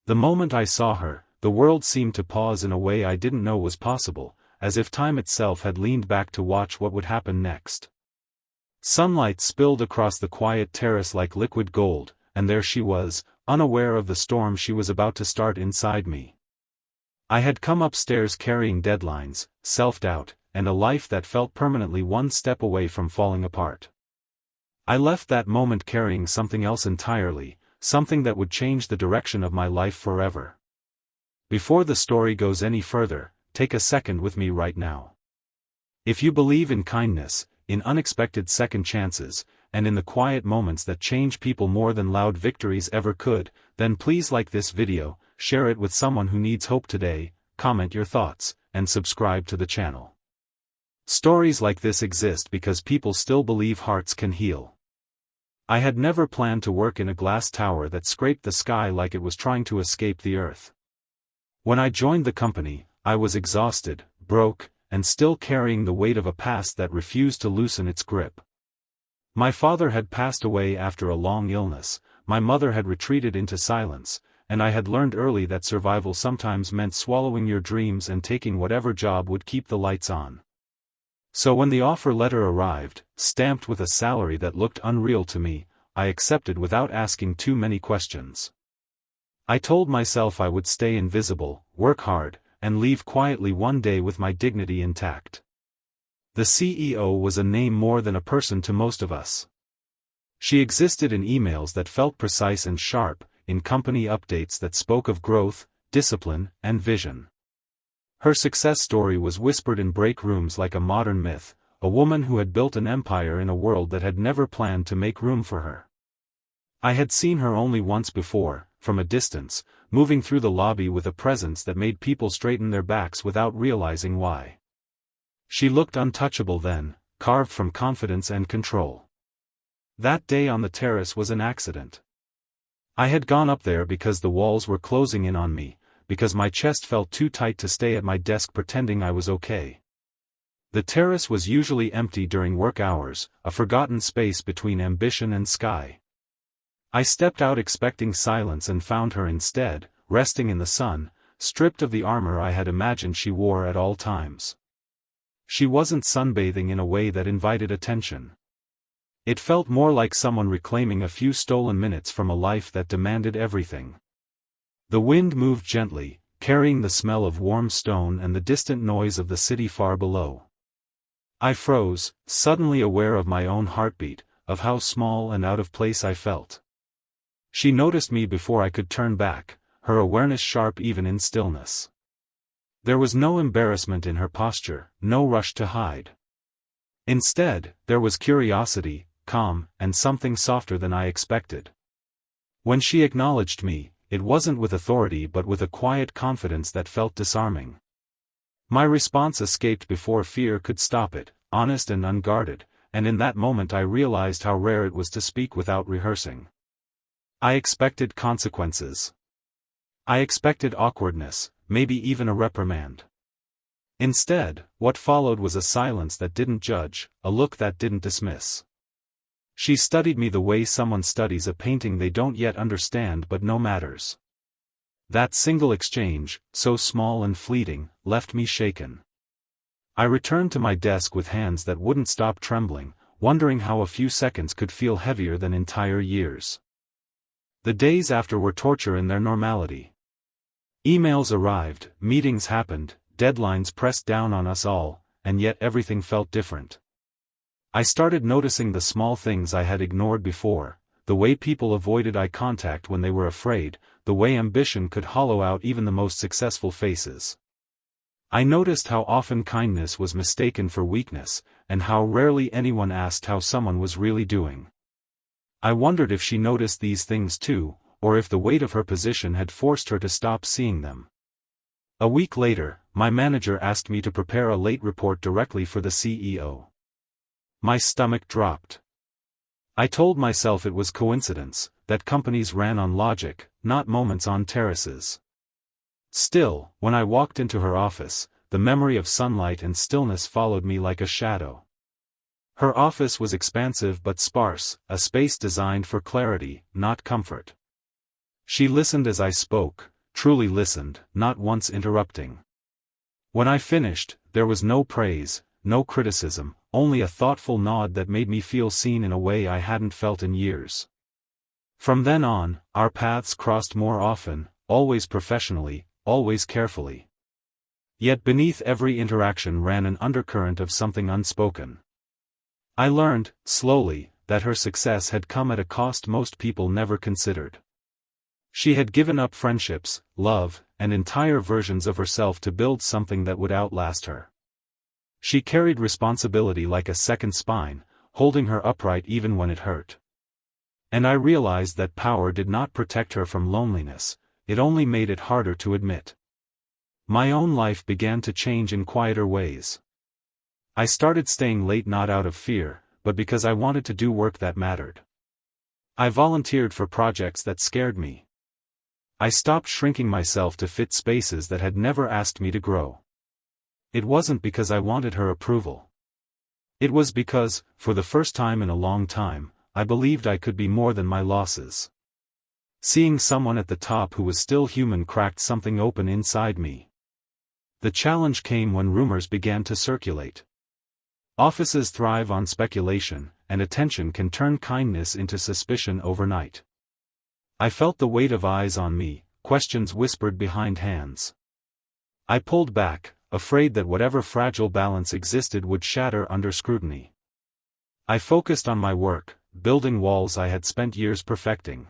The moment I saw her, the world seemed to pause in a way I didn't know was possible, as if time itself had leaned back to watch what would happen next. Sunlight spilled across the quiet terrace like liquid gold, and there she was, unaware of the storm she was about to start inside me. I had come upstairs carrying deadlines, self-doubt, and a life that felt permanently one step away from falling apart. I left that moment carrying something else entirely, something that would change the direction of my life forever. Before the story goes any further, take a second with me right now. If you believe in kindness, in unexpected second chances, and in the quiet moments that change people more than loud victories ever could, then please like this video, share it with someone who needs hope today, comment your thoughts, and subscribe to the channel. Stories like this exist because people still believe hearts can heal. I had never planned to work in a glass tower that scraped the sky like it was trying to escape the earth. When I joined the company, I was exhausted, broke, and still carrying the weight of a past that refused to loosen its grip. My father had passed away after a long illness, my mother had retreated into silence, and I had learned early that survival sometimes meant swallowing your dreams and taking whatever job would keep the lights on. So when the offer letter arrived, stamped with a salary that looked unreal to me, I accepted without asking too many questions. I told myself I would stay invisible, work hard, and leave quietly one day with my dignity intact. The CEO was a name more than a person to most of us. She existed in emails that felt precise and sharp, in company updates that spoke of growth, discipline, and vision. Her success story was whispered in break rooms like a modern myth, a woman who had built an empire in a world that had never planned to make room for her. I had seen her only once before, from a distance, moving through the lobby with a presence that made people straighten their backs without realizing why. She looked untouchable then, carved from confidence and control. That day on the terrace was an accident. I had gone up there because the walls were closing in on me, because my chest felt too tight to stay at my desk pretending I was okay. The terrace was usually empty during work hours, a forgotten space between ambition and sky. I stepped out expecting silence and found her instead, resting in the sun, stripped of the armor I had imagined she wore at all times. She wasn't sunbathing in a way that invited attention. It felt more like someone reclaiming a few stolen minutes from a life that demanded everything. The wind moved gently, carrying the smell of warm stone and the distant noise of the city far below. I froze, suddenly aware of my own heartbeat, of how small and out of place I felt. She noticed me before I could turn back, her awareness sharp even in stillness. There was no embarrassment in her posture, no rush to hide. Instead, there was curiosity, calm, and something softer than I expected. When she acknowledged me, it wasn't with authority but with a quiet confidence that felt disarming. My response escaped before fear could stop it, honest and unguarded, and in that moment I realized how rare it was to speak without rehearsing. I expected consequences. I expected awkwardness, maybe even a reprimand. Instead, what followed was a silence that didn't judge, a look that didn't dismiss. She studied me the way someone studies a painting they don't yet understand but know matters. That single exchange, so small and fleeting, left me shaken. I returned to my desk with hands that wouldn't stop trembling, wondering how a few seconds could feel heavier than entire years. The days after were torture in their normality. Emails arrived, meetings happened, deadlines pressed down on us all, and yet everything felt different. I started noticing the small things I had ignored before, the way people avoided eye contact when they were afraid, the way ambition could hollow out even the most successful faces. I noticed how often kindness was mistaken for weakness, and how rarely anyone asked how someone was really doing. I wondered if she noticed these things too, or if the weight of her position had forced her to stop seeing them. A week later, my manager asked me to prepare a late report directly for the CEO. My stomach dropped. I told myself it was coincidence, that companies ran on logic, not moments on terraces. Still, when I walked into her office, the memory of sunlight and stillness followed me like a shadow. Her office was expansive but sparse, a space designed for clarity, not comfort. She listened as I spoke, truly listened, not once interrupting. When I finished, there was no praise, no criticism, only a thoughtful nod that made me feel seen in a way I hadn't felt in years. From then on, our paths crossed more often, always professionally, always carefully. Yet beneath every interaction ran an undercurrent of something unspoken. I learned, slowly, that her success had come at a cost most people never considered. She had given up friendships, love, and entire versions of herself to build something that would outlast her. She carried responsibility like a second spine, holding her upright even when it hurt. And I realized that power did not protect her from loneliness, it only made it harder to admit. My own life began to change in quieter ways. I started staying late not out of fear, but because I wanted to do work that mattered. I volunteered for projects that scared me. I stopped shrinking myself to fit spaces that had never asked me to grow. It wasn't because I wanted her approval. It was because, for the first time in a long time, I believed I could be more than my losses. Seeing someone at the top who was still human cracked something open inside me. The challenge came when rumors began to circulate. Offices thrive on speculation, and attention can turn kindness into suspicion overnight. I felt the weight of eyes on me, questions whispered behind hands. I pulled back, afraid that whatever fragile balance existed would shatter under scrutiny. I focused on my work, building walls I had spent years perfecting.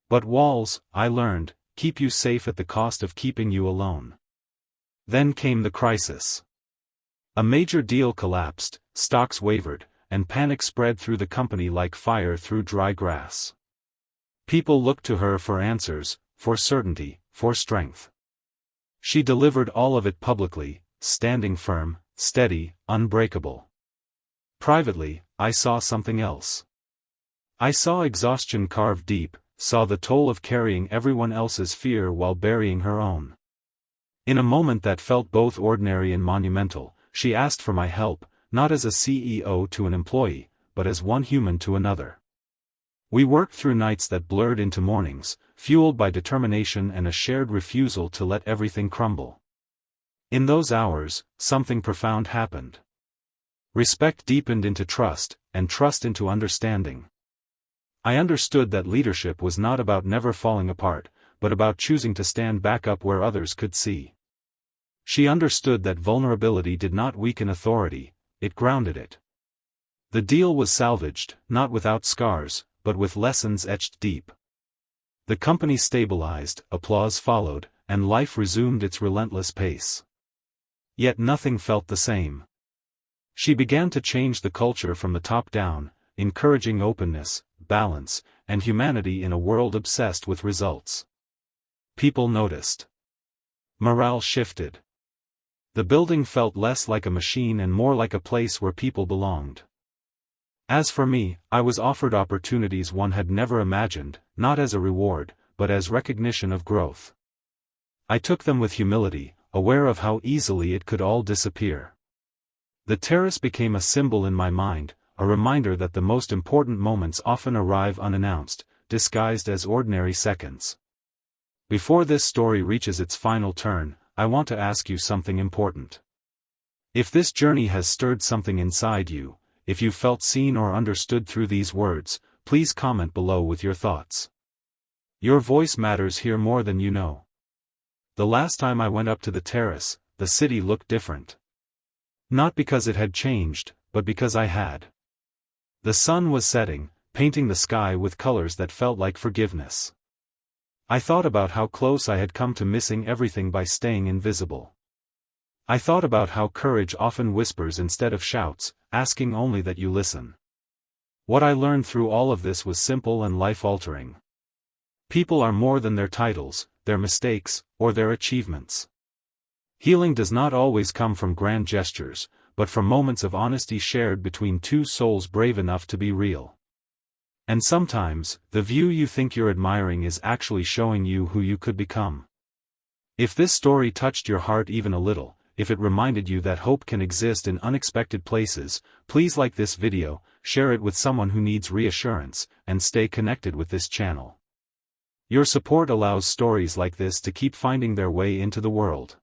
But walls, I learned, keep you safe at the cost of keeping you alone. Then came the crisis. A major deal collapsed, stocks wavered, and panic spread through the company like fire through dry grass. People looked to her for answers, for certainty, for strength. She delivered all of it publicly, standing firm, steady, unbreakable. Privately, I saw something else. I saw exhaustion carved deep, saw the toll of carrying everyone else's fear while burying her own. In a moment that felt both ordinary and monumental, she asked for my help, not as a CEO to an employee, but as one human to another. We worked through nights that blurred into mornings, fueled by determination and a shared refusal to let everything crumble. In those hours, something profound happened. Respect deepened into trust, and trust into understanding. I understood that leadership was not about never falling apart, but about choosing to stand back up where others could see. She understood that vulnerability did not weaken authority, it grounded it. The deal was salvaged, not without scars, but with lessons etched deep. The company stabilized, applause followed, and life resumed its relentless pace. Yet nothing felt the same. She began to change the culture from the top down, encouraging openness, balance, and humanity in a world obsessed with results. People noticed. Morale shifted. The building felt less like a machine and more like a place where people belonged. As for me, I was offered opportunities one had never imagined, not as a reward, but as recognition of growth. I took them with humility, aware of how easily it could all disappear. The terrace became a symbol in my mind, a reminder that the most important moments often arrive unannounced, disguised as ordinary seconds. Before this story reaches its final turn, I want to ask you something important. If this journey has stirred something inside you, if you felt seen or understood through these words, please comment below with your thoughts. Your voice matters here more than you know. The last time I went up to the terrace, the city looked different. Not because it had changed, but because I had. The sun was setting, painting the sky with colors that felt like forgiveness. I thought about how close I had come to missing everything by staying invisible. I thought about how courage often whispers instead of shouts, asking only that you listen. What I learned through all of this was simple and life-altering. People are more than their titles, their mistakes, or their achievements. Healing does not always come from grand gestures, but from moments of honesty shared between two souls brave enough to be real. And sometimes, the view you think you're admiring is actually showing you who you could become. If this story touched your heart even a little, if it reminded you that hope can exist in unexpected places, please like this video, share it with someone who needs reassurance, and stay connected with this channel. Your support allows stories like this to keep finding their way into the world.